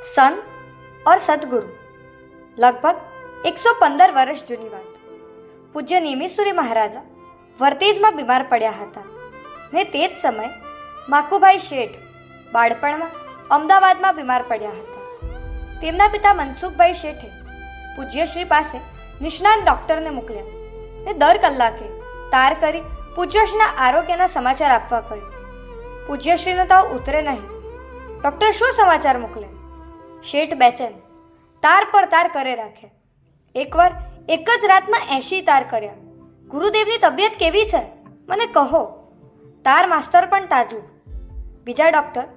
सन और सदगुरु लगभग 115 વર્ષ જૂની વાત. પૂજ્ય નિમિષસુરી મહારાજા વર્તેજમાં બીમાર પડ્યા હતા ને તે જ સમયે માખુભાઈ શેઠ બાળપણમાં અમદાવાદમાં બીમાર પડ્યા હતા. તેમના પિતા મનસુખભાઈ શેઠે પૂજ્યશ્રી પાસે નિષ્ણાત ડૉક્ટરને મોકલ્યા ને દર કલાકે તાર કરી પૂજ્યશ્રીના આરોગ્યના સમાચાર આપવા કહ્યું. પૂજ્યશ્રીનો તાવ ઉતરે નહીં. ડૉક્ટર શું સમાચાર મોકલે? શેઠ બેચેન તાર પર તાર કરે રાખે. એકવાર એક જ રાતમાં 80 તાર કર્યા. ગુરુદેવની તબિયત કેવી છે મને કહો. તાર માસ્તર પણ તાજું. બીજા ડૉક્ટર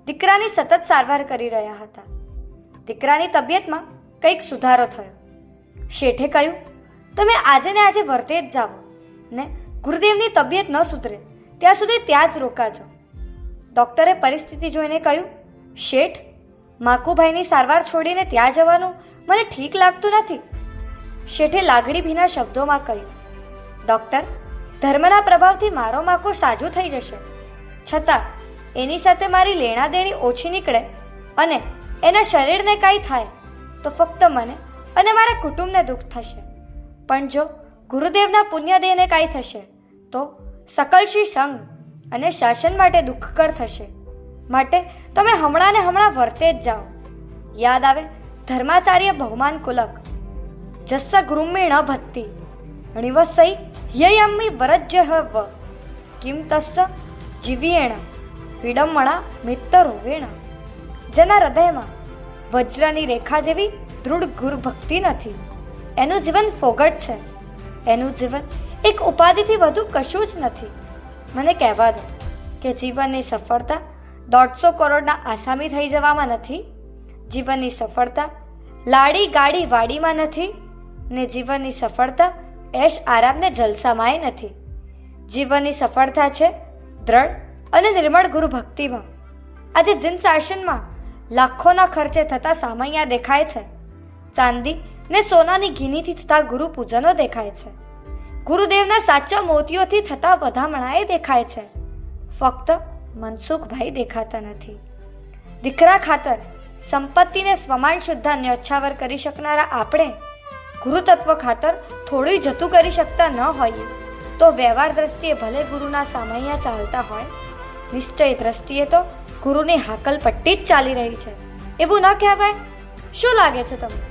દીકરાની સતત સારવાર કરી રહ્યા હતા. દીકરાની તબિયતમાં કંઈક સુધારો થયો. શેઠે કહ્યું, તમે આજે ને આજે વર્તે જ જાઓ ને ગુરુદેવની તબિયત ન સુધરે ત્યાં સુધી ત્યાં જ રોકાજો. ડૉક્ટરે પરિસ્થિતિ જોઈને કહ્યું, શેઠ, માકુભાઈની સારવાર છોડીને ત્યાં જવાનું મને ઠીક લાગતું નથી. શેઠે લાગણી ભીના શબ્દોમાં કહ્યું, ડૉક્ટર, ધર્મના પ્રભાવથી મારો માકુ સાજું થઈ જશે, છતાં એની સાથે મારી લેણાદેણી ઓછી નીકળે અને એના શરીરને કાંઈ થાય તો ફક્ત મને અને મારા કુટુંબને દુઃખ થશે. પણ જો ગુરુદેવના પુણ્યદેહને કાંઈ થશે તો સકલશ્રી સંઘ અને શાસન માટે દુઃખકર થશે. માટે તમે હમણાં ને હમણાં વર્તે જ જાઓ. યાદ આવે ધર્માચાર્ય બહુમાન કુલક જસ્સ ગૃમ્મીણ ભક્તિ ણિવસૈ યયમ્મી વરજ્ય વ કિમ તસ્સ જીવ્યેણ વિડમ્મણા મિત્તરોવેણ. જેના હૃદયમાં વજ્રની રેખા જેવી દૃઢ ગુરુ ભક્તિ નથી, એનું જીવન ફોગટ છે. એનું જીવન એક ઉપાધિથી વધુ કશું જ નથી. મને કહેવા દો કે જીવનની સફળતા 150 કરોડના આસામી થઈ જવામાં નથી. જીવનની સફળતા લાડી ગાડી વાડીમાં નથી ને જીવનની સફળતા એશ આરામને જલસામાંય નથી. જીવનની સફળતા છે દ્રઢ અને નિર્મળ ગુરુ ભક્તિમાં. આજે જીન શાસનમાં લાખોના ખર્ચે થતા સામૈયા દેખાય છે. ચાંદી ને સોનાની ઘીનીથી થતા ગુરુ પૂજનો દેખાય છે. ગુરુદેવના સાચા મોતીઓથી થતા વધામણાએ દેખાય છે. ફક્ત મનસુખભાઈ દેખાતા નથી. દીકરા ખાતર સંપત્તિને સ્વમાન શુદ્ધા ન્યોછાવર કરી શકનારા આપણે ગુરુતત્વ ખાતર થોડું જતું કરી શકતા ન હોઈએ તો વ્યવહાર દ્રષ્ટિએ ભલે ગુરુના સામૈયા ચાલતા હોય, નિશ્ચય દ્રષ્ટિએ તો ગુરુની હાકલ પટ્ટી જ ચાલી રહી છે એવું ન કહેવાય? શું લાગે છે તમને?